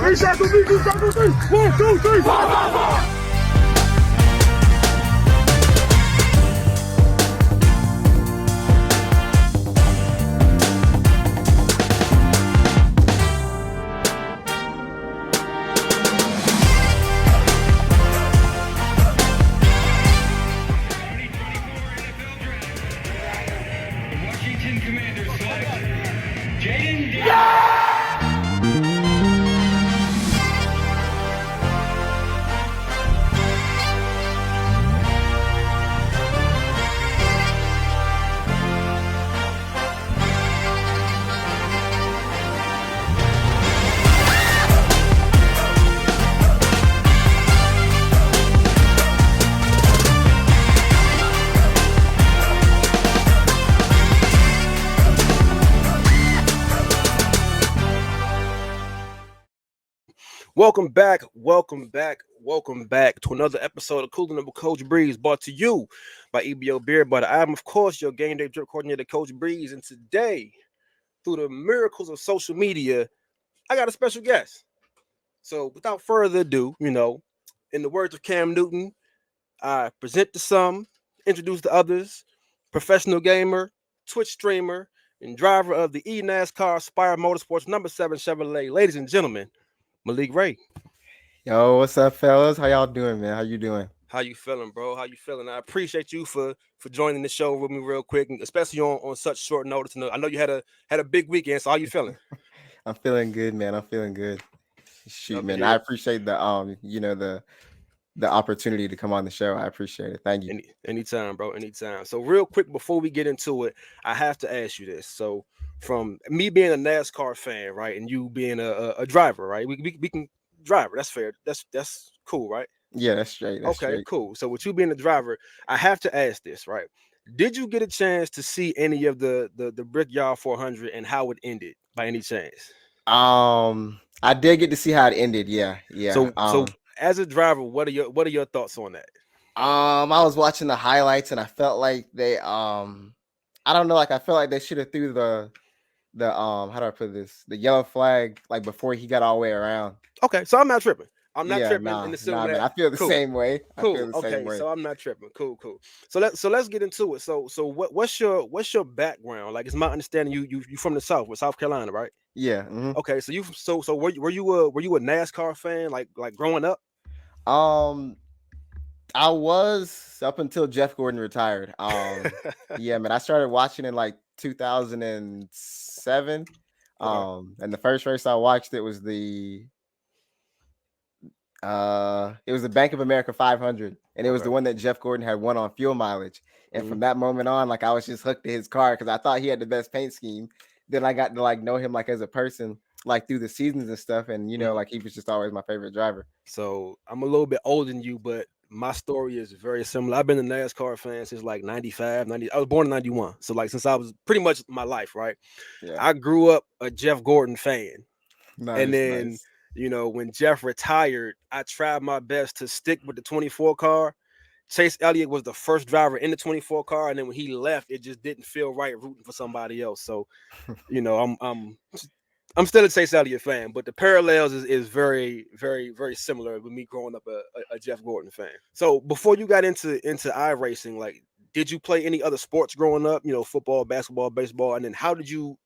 Three shots on me, two shots on three. 1, 2, 3, 4, 5, 4. Welcome back to another episode of Coolin with Coach Breeze, brought to you by EBO Beer Butter. I am, of course, your game day drip coordinator, Coach Breeze, and today, through the miracles of social media, I got a special guest. So, without further ado, in the words of Cam Newton, I present to some, introduce to others, professional gamer, Twitch streamer, and driver of the eNASCAR Spire Motorsports #7 Chevrolet. Ladies and gentlemen, Malik Ray. Yo, what's up, fellas? How y'all doing, man? How you doing? How you feeling, bro? How you feeling? I appreciate you for joining the show with me real quick, especially on such short notice. I know you had a big weekend, so how you feeling? I'm feeling good, man. I'm feeling good. Shoot, man. Yeah. I appreciate the opportunity to come on the show. I appreciate it. Thank you. Anytime, bro. Anytime. So real quick before we get into it, I have to ask you this. So from me being a NASCAR fan, right, and you being a driver, right? We can driver. That's fair. That's cool, right? Yeah, that's straight. That's okay, straight. Cool. So with you being a driver, I have to ask this, right? Did you get a chance to see any of the Brickyard 400 and how it ended by any chance? I did get to see how it ended. Yeah. So as a driver, what are your thoughts on that? I was watching the highlights and I felt like they I don't know, like I felt like they should have threw the how do I put this? The yellow flag like before he got all the way around. Okay, so I'm not tripping. I'm not tripping in the man, that. I feel the same way. Cool. I feel the okay, same way. So I'm not tripping. Cool. So let's get into it. So what's your background? Like, it's my understanding you from the South, with South Carolina, right? Yeah. Mm-hmm. Okay, so so were you a NASCAR fan like growing up? I was up until Jeff Gordon retired. Yeah, man, I started watching in like 2007. And the first race I watched, it was the Bank of America 500, and it was the one that Jeff Gordon had won on fuel mileage. And from that moment on, like I was just hooked to his car because I thought he had the best paint scheme. Then I got to like know him like as a person, like through the seasons and stuff, and like he was just always my favorite driver. So I'm a little bit older than you, but my story is very similar. I've been a NASCAR fan since like 95, 90. I was born in 91. So like since I was pretty much my life, right? Yeah. I grew up a Jeff Gordon fan. Nice, and then, when Jeff retired, I tried my best to stick with the 24 car. Chase Elliott was the first driver in the 24 car. And then when he left, it just didn't feel right rooting for somebody else. So, I'm still a Chase Elliott fan, but the parallels is very, very, very similar with me growing up a Jeff Gordon fan. So before you got into iRacing, like, did you play any other sports growing up? Football, basketball, baseball, and then how did you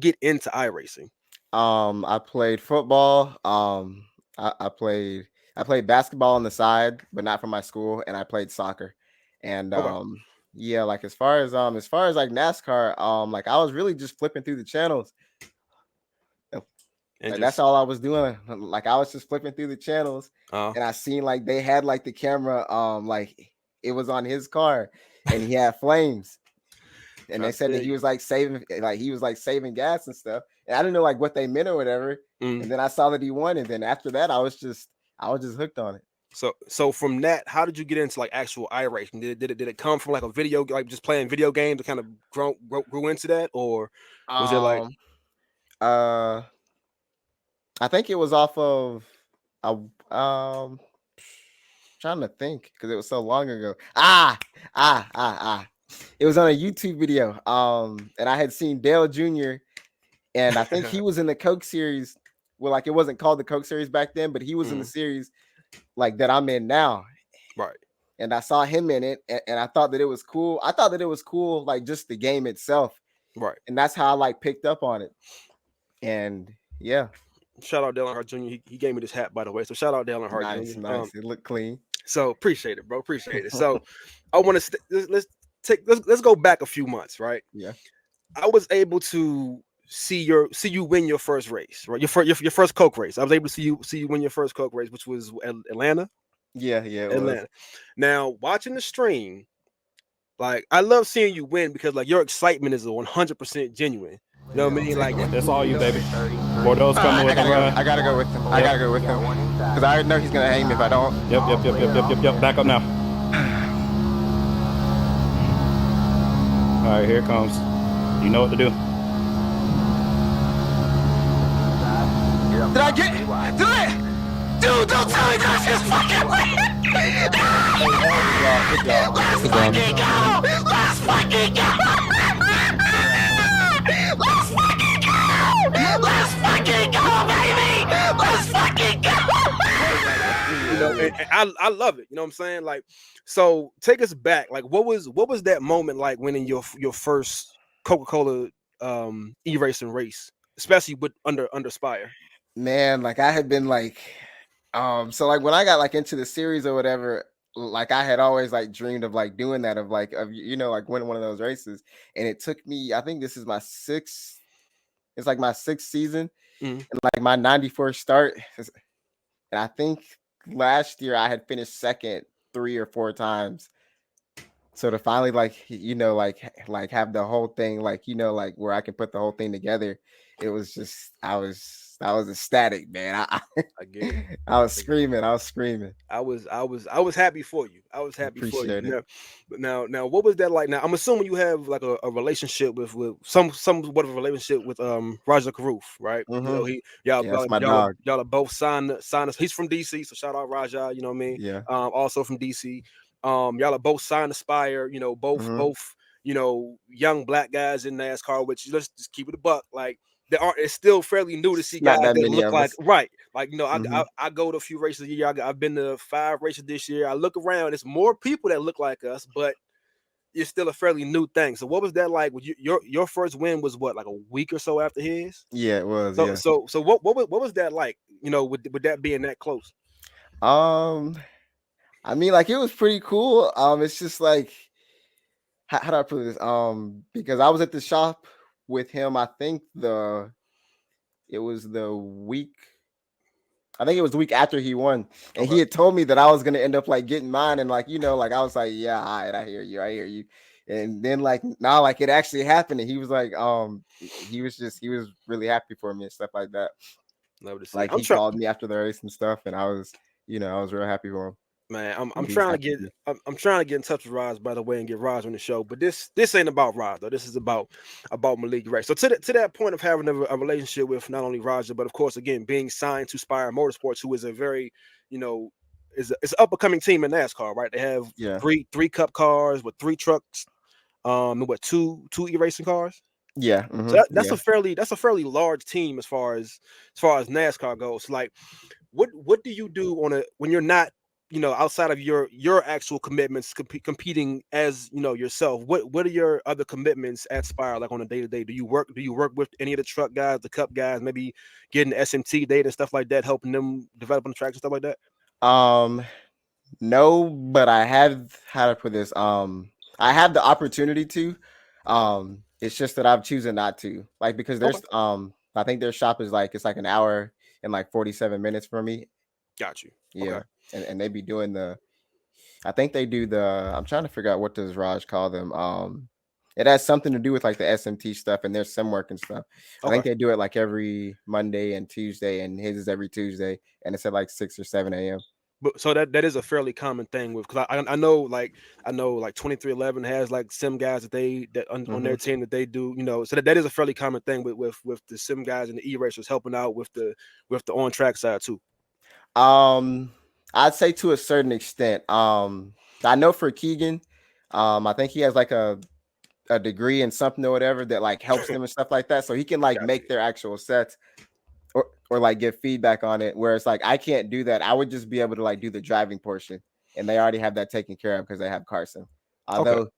get into iRacing? I played football. I played basketball on the side, but not for my school, and I played soccer. And yeah, like as far as like NASCAR, like I was really just flipping through the channels. Like, that's all I was doing. Like I was just flipping through the channels, and I seen like they had like the camera, like it was on his car, and he had flames, and they said that he was like saving gas and stuff. And I didn't know like what they meant or whatever. And then I saw that he won, and then after that, I was just hooked on it. So from that, how did you get into like actual iRacing? Did it come from like a video, like just playing video games that kind of grew into that, or was it like? I think it was off of trying to think because it was so long ago. It was on a YouTube video. And I had seen Dale Jr. and I think he was in the Coke series well, like it wasn't called the Coke Series back then, but he was in the series like that I'm in now. Right. And I saw him in it, and I thought that it was cool. I thought that it was cool, like just the game itself. Right. And that's how I like picked up on it. And yeah. Shout out Dale Earnhardt Jr. He gave me this hat, by the way. So shout out Dale Earnhardt Jr. Nice. It looked clean. So appreciate it, bro. Appreciate it. So I want to let's go back a few months, right? Yeah. I was able to see you win your first race, right? Your first Coke race. I was able to see you win your first Coke race, which was Atlanta. Yeah, Atlanta. Was. Now watching the stream, like I love seeing you win because like your excitement is 100% genuine. You know what I mean? Like that's all you, baby. Bordeaux's coming with the ride. I gotta go with him. I gotta go with him because I already know he's gonna hang me if I don't. Yep. Back up now. All right, here it comes. You know what to do. Did I get? Do it! Dude, don't tell me that's just fucking win! Let's fucking go! Let's fucking go! Let's fucking go! Let's fucking go, baby! Let's fucking go! You know, and I love it. You know what I'm saying? Like, so take us back. Like, what was that moment like winning your first Coca-Cola e-racing race, especially with under Spire? Man, like I had been like, so like when I got like into the series or whatever, like I had always like dreamed of like doing that, of you know, like winning one of those races. And it took me, I think this is my sixth season, and like my 94 start. And I think last year I had finished second 3 or 4 times. So to finally like, you know, like have the whole thing, like, you know, like where I can put the whole thing together, it was just, I was ecstatic, man. I get it. I was screaming. I was happy for you. I was happy for you. Now, what was that like? Now, I'm assuming you have like a relationship with somewhat of a relationship with Raja Karoof, right? You know, y'all are both signed us. He's from DC, so shout out Raja. You know what I mean? Yeah. Also from DC. Y'all are both signed to Spire. You know, both you know, young black guys in NASCAR. Which let's just keep it a buck, like. It's still fairly new to see guys that look like right. Like, you know, I go to a few races a year. I've been to 5 races this year. I look around, it's more people that look like us, but it's still a fairly new thing. So what was that like? Your first win was what, like a week or so after his? Yeah, it was. So what was that like? You know, with that being that close? I mean, like it was pretty cool. It's just like how do I put this? Because I was at the shop with him, I think it was the week after he won, and he had told me that I was gonna end up like getting mine, and like, you know, like I was like, yeah, all right, I hear you, and then like now like it actually happened, and he was like, he was really happy for me and stuff like that. Like he called me after the race and stuff, and I was real happy for him. Man, I'm trying to get in touch with Raj, by the way, and get Raj on the show. But this ain't about Raj though. This is about Malik Ray. So to that point of having a relationship with not only Raja, but of course, again, being signed to Spire Motorsports, who is a very, you know, is an up and coming team in NASCAR, right? They have three Cup cars with 3 trucks, and what two e-racing cars. Yeah, so that's a fairly large team as far as NASCAR goes. So like, what do you do when you're not, you know, outside of your actual commitments, competing as, you know, yourself? What are your other commitments at Spire, like on a day-to-day? Do you work with any of the truck guys, the Cup guys, maybe getting SMT data and stuff like that, helping them develop on the tracks and stuff like that? No, but I have, how to put this, I have the opportunity to, it's just that I'm choosing not to, like, because there's I think their shop is like, it's like an hour and like 47 minutes for me. Got you. Yeah. Okay. And they be doing I think they do I'm trying to figure out, what does Raj call them? It has something to do with like the SMT stuff and their sim work and stuff. I think they do it like every Monday and Tuesday, and his is every Tuesday, and it's at like 6 or 7 a.m. But so that is a fairly common thing with, because I know like 2311 has like sim guys that on their team that they do, you know, so that is a fairly common thing with the sim guys and the e-racers helping out with the on track side too. I'd say to a certain extent. I know for Keegan, I think he has like a degree in something or whatever that like helps them and stuff like that, so he can like make their actual sets. or like give feedback on it, where it's like I can't do that. I would just be able to like do the driving portion, and they already have that taken care of because they have Carson. Although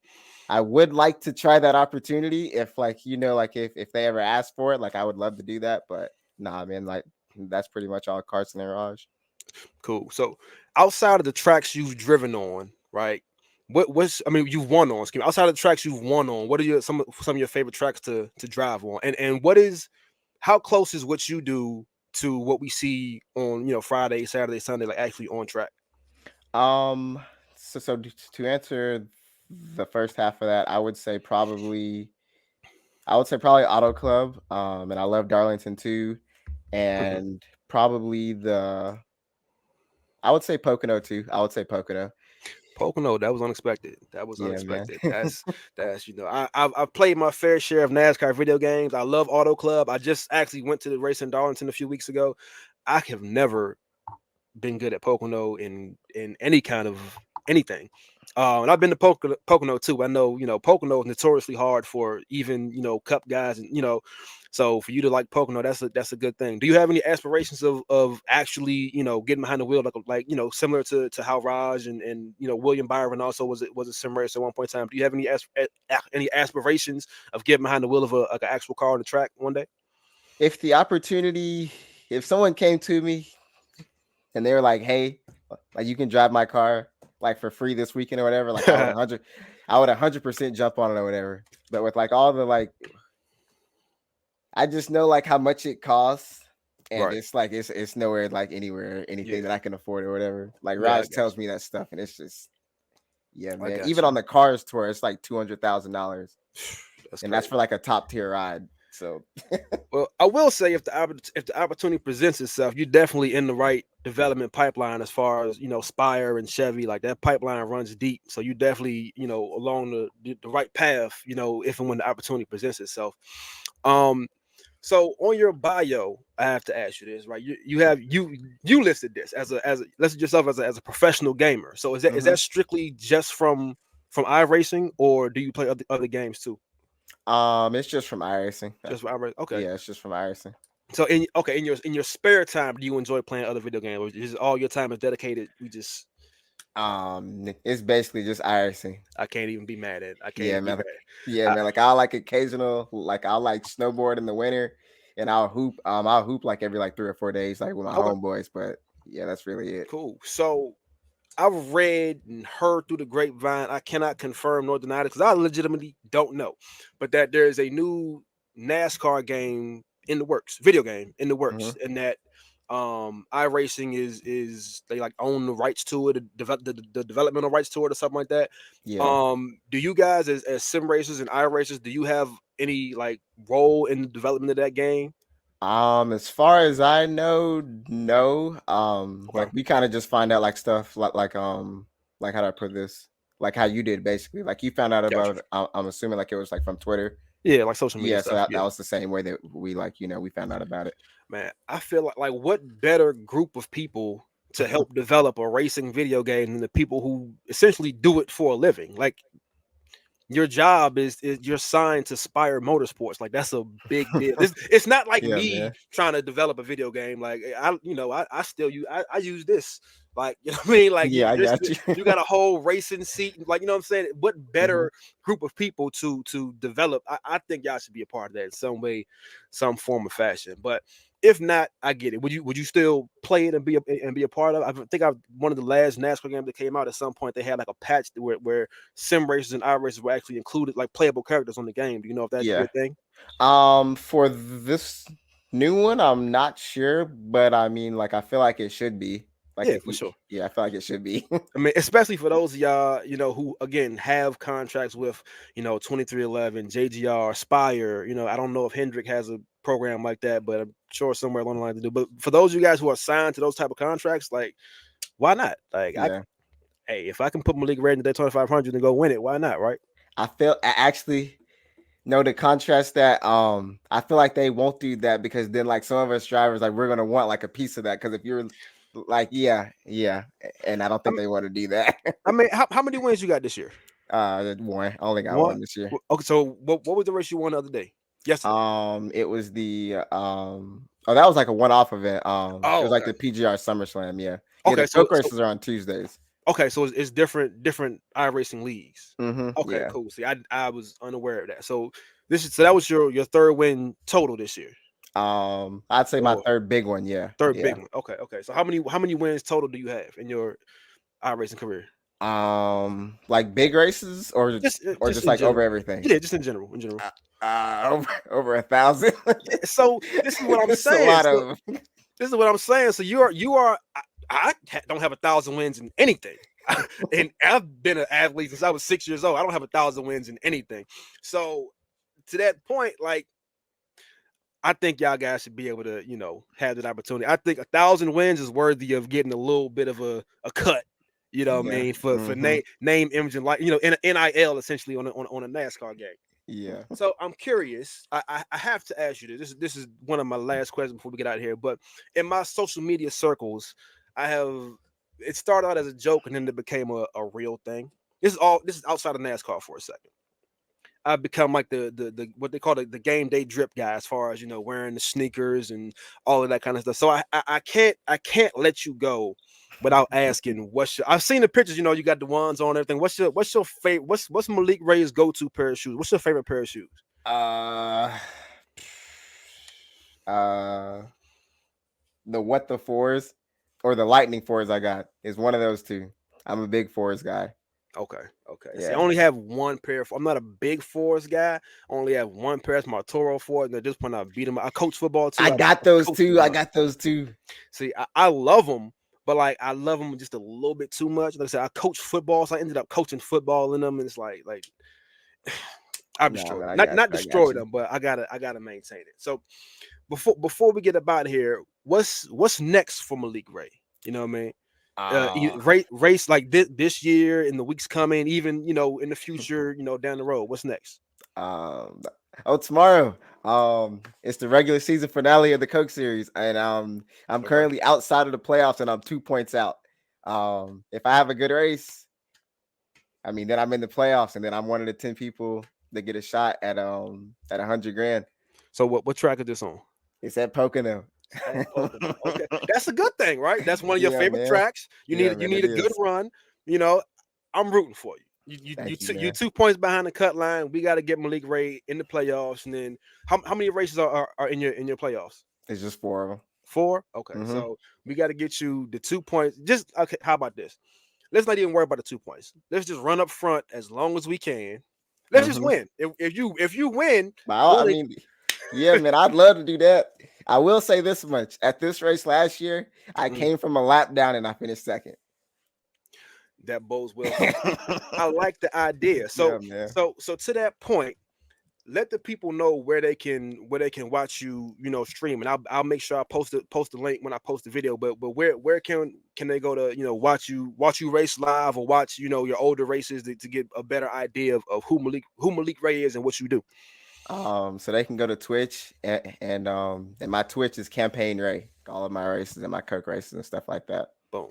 I would like to try that opportunity if like like if they ever ask for it, like I would love to do that. But nah, man, like that's pretty much all Carson and Raj. Cool. So outside of the tracks you've driven on, right? What's you've won on, excuse me, outside of the tracks you've won on, what are some of your favorite tracks to drive on? And how close is what you do to what we see on Friday, Saturday, Sunday, like actually on track? So to answer the first half of that, I would say probably Auto Club. And I love Darlington too. And probably I would say Pocono too. I would say Pocono. Pocono, that was unexpected. That was unexpected. That's I've played my fair share of NASCAR video games. I love Auto Club. I just actually went to the race in Darlington a few weeks ago. I have never been good at Pocono in any kind of anything. And I've been to Pocono too. I know, Pocono is notoriously hard for even, cup guys, and so for you to like Pocono, that's a good thing. Do you have any aspirations of actually, getting behind the wheel, like similar to how Raj and William Byron also was a sim racer at one point in time? Do you have any aspirations of getting behind the wheel of an actual car on the track one day? If someone came to me and they were like, "Hey, like you can drive my car like for free this weekend or whatever," like I would 100% jump on it or whatever. But with like all the like, I just know like how much it costs, and it's like it's nowhere like anything that I can afford or whatever. Like Raj tells me that stuff, and it's just man. Even on the Cars tour, it's like $200,000, and that's for like a top tier ride. So, well, I will say if the opportunity presents itself, you're definitely in the right development pipeline as far as Spire and Chevy. Like that pipeline runs deep, so you definitely along the right path. If and when the opportunity presents itself. So on your bio, I have to ask you this, right? You listed this as listed yourself as a professional gamer. So is that strictly just from iRacing, or do you play other games too? It's just from iRacing. Just from iRacing. Okay. Yeah, it's just from iRacing. So in your spare time, do you enjoy playing other video games, or is all your time is dedicated? It's basically just iRacing. I can't even be mad at it. I can't. Yeah, man. Man. Like I like occasional, like I like snowboard in the winter, and I'll hoop. I'll hoop like every like 3 or 4 days, like with my homeboys. But yeah, that's really it. Cool. So I've read and heard through the grapevine. I cannot confirm nor deny it because I legitimately don't know, but that there is a new NASCAR game in the works, video game in the works, and that iRacing is they like own the rights to it, the developmental rights to it, or something like that. Yeah. Do you guys as sim racers and iRacers, do you have any like role in the development of that game? As far as I know, no. Like we kind of just find out like stuff like how do I put this? Like how you did basically. Like you found out about it, I'm assuming like it was like from Twitter. Yeah, like social media. Yeah, so that was the same way that we we found out about it. Man, I feel like what better group of people to help develop a racing video game than the people who essentially do it for a living. Like your job is you're signed to Spire Motorsports. Like that's a big deal. It's not like me trying to develop a video game. Like I still use this. Like, you know what I mean? Like, I got you. You got a whole racing seat. Like, you know what I'm saying? What better group of people to develop? I think y'all should be a part of that in some way, some form of fashion. But if not, I get it. Would you still play it and be a part of it? I think one of the last NASCAR games that came out at some point, they had like a patch where sim racers and iRacers were actually included, like playable characters on the game. Do you know if that's your thing? For this new one, I'm not sure, but I mean, like, I feel like it should be. Like, for sure. Yeah, I feel like it should be. I mean, especially for those of y'all, who again have contracts with, 2311, JGR, Spire. I don't know if Hendrick has a program like that, but I'm sure somewhere along the line to do. But for those of you guys who are signed to those type of contracts, like, why not? Like, hey, if I can put Malik Ray in the Daytona 500 and go win it, why not? Right? I actually. No, to contrast that, I feel like they won't do that because then, like, some of us drivers, like, we're gonna want like a piece of that because if you're like, yeah, and I don't think they want to do that. I mean, how many wins you got this year? One. I only got one this year. Okay, so what was the race you won the other day? Yes. It was the Oh, that was like a one-off event. It was like okay. the PGR SummerSlam. Yeah. Okay, The Coke races are on Tuesdays. Okay, so it's different iRacing leagues. Okay, Yeah. cool. See, I was unaware of that. So that was your third win total this year. I'd say my third big one. Yeah. Third big one. Okay. So how many wins total do you have in your iRacing career? Like big races or just like general. over everything? Yeah, just in general. Over 1,000. So this is what I'm saying. A lot of this is what I'm saying. So you are. I don't have 1,000 wins in anything, and I've been an athlete since I was 6 years old. I don't have 1,000 wins in anything. So to that point, like, I think y'all guys should be able to, have that opportunity. I think 1,000 wins is worthy of getting a little bit of a cut. You know what I mean? For name, image, and NIL essentially on a NASCAR game. Yeah. So I'm curious. I have to ask you this. This is one of my last questions before we get out of here. But in my social media circles, it started out as a joke and then it became a real thing. This is outside of NASCAR for a second. I've become like the what they call the game day drip guy, as far as wearing the sneakers and all of that kind of stuff. So I can't let you go without asking I've seen the pictures, you got the ones on everything. What's your favorite? What's Malik Ray's go-to pair of shoes? What's your favorite pair of shoes? The what the fours or the lightning fours I got is one of those two. I'm a big fours guy. Okay. Yeah. See, I only have one pair. I'm not a big fours guy. I only have one pair. It's my Toro fours. And at this point, I beat them. I coach football too. I got those too. See, I love them, but like I love them just a little bit too much. Like I said, I coach football, so I ended up coaching football in them, and it's like I destroyed them. Not destroyed them, but I gotta maintain it. So before we get up out of here, what's next for Malik Ray? You know what I mean? Race like this year, in the weeks coming, even in the future, down the road. What's next? Tomorrow. It's the regular season finale of the Coke Series, and I'm currently outside of the playoffs, and I'm 2 points out. If I have a good race, I mean, then I'm in the playoffs, and then I'm one of the 10 people that get a shot at $100,000. So what track is this on? It's at Pocono. Okay, that's a good thing, right? That's one of your favorite tracks. You need a good run. I'm rooting for you. You 2 points behind the cut line. We got to get Malik Ray in the playoffs, and then how many races are in your playoffs? It's just 4 of them. 4? Okay, so we got to get you the 2 points. Just okay. How about this? Let's not even worry about the 2 points. Let's just run up front as long as we can. Let's just win. If you win, yeah, man, I'd love to do that. I will say this much: at this race last year, I came from a lap down and I finished second. That bodes well. I like the idea. So to that point, let the people know where they can watch you, stream, and I'll make sure I post the link when I post the video. But where can they go to watch you race live, or watch your older races to get a better idea of who Malik Ray is and what you do? So they can go to Twitch and my Twitch is Campaign Ray. All of my races and my Coke races and stuff like that. Boom.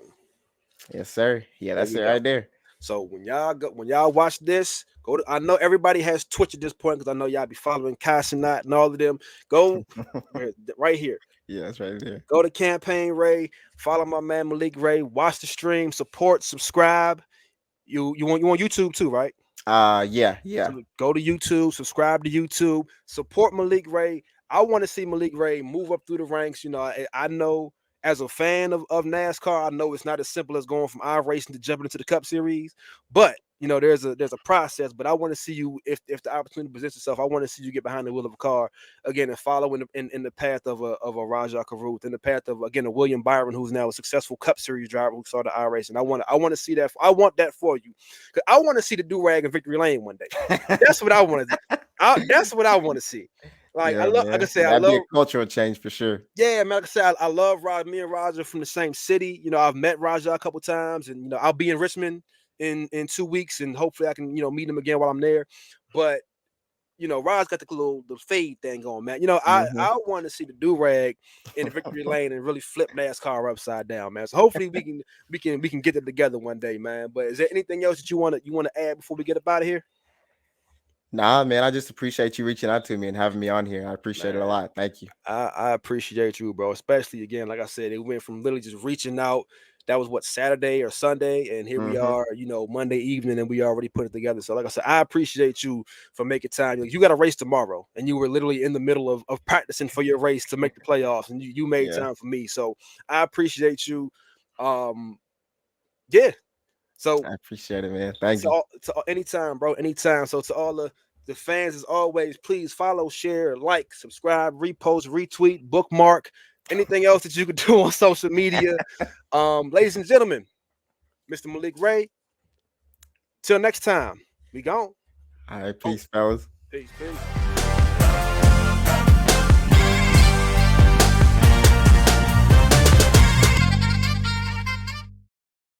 Yes, sir. Yeah, that's it right there. So when y'all watch this, go to. I know everybody has Twitch at this point because I know y'all be following Casinat and all of them. Go right here. Yeah, that's right there. Go to Campaign Ray. Follow my man Malik Ray. Watch the stream. Support. Subscribe. You want YouTube too, right? Yeah. So go to YouTube, subscribe to YouTube, support Malik Ray. I want to see Malik Ray move up through the ranks. I know as a fan of NASCAR, I know it's not as simple as going from iRacing to jumping into the Cup Series, but there's a process. But I want to see you, if the opportunity presents itself, I want to see you get behind the wheel of a car again and follow in the path of a Rajah Caruth, in the path of a William Byron, who's now a successful Cup Series driver who started iRacing. I want to see that. I want that for you, because I want to see the do-rag in victory lane one day. That's what I want to do. That's what I want to see. Like I love, like I said, that'd be a cultural change for sure. Yeah, man. Like I said, I love Raj. Me and Rajah from the same city. I've met Rajah a couple times, and I'll be in Richmond in 2 weeks, and hopefully I can meet him again while I'm there. But Raj got the fade thing going, man. I want to see the do-rag in the victory lane and really flip NASCAR upside down, man. So hopefully we can get it together one day, man. But is there anything else that you want to add before we get up out of here? Nah, man, I just appreciate you reaching out to me and having me on here. I appreciate it a lot. Thank you. I appreciate you, bro. Especially again, like I said, it went from literally just reaching out. That was what, Saturday or Sunday, and here we are, Monday evening, and we already put it together. So, like I said, I appreciate you for making time. You got a race tomorrow, and you were literally in the middle of practicing for your race to make the playoffs, and you made time for me. So I appreciate you. Yeah. So I appreciate it, man. Thank you. Anytime, bro. Anytime. So to all the fans, as always, please follow, share, like, subscribe, repost, retweet, bookmark, anything else that you could do on social media. Ladies and gentlemen, Mr. Malik Ray. Till next time, we gone. All right, peace, fellas. Peace.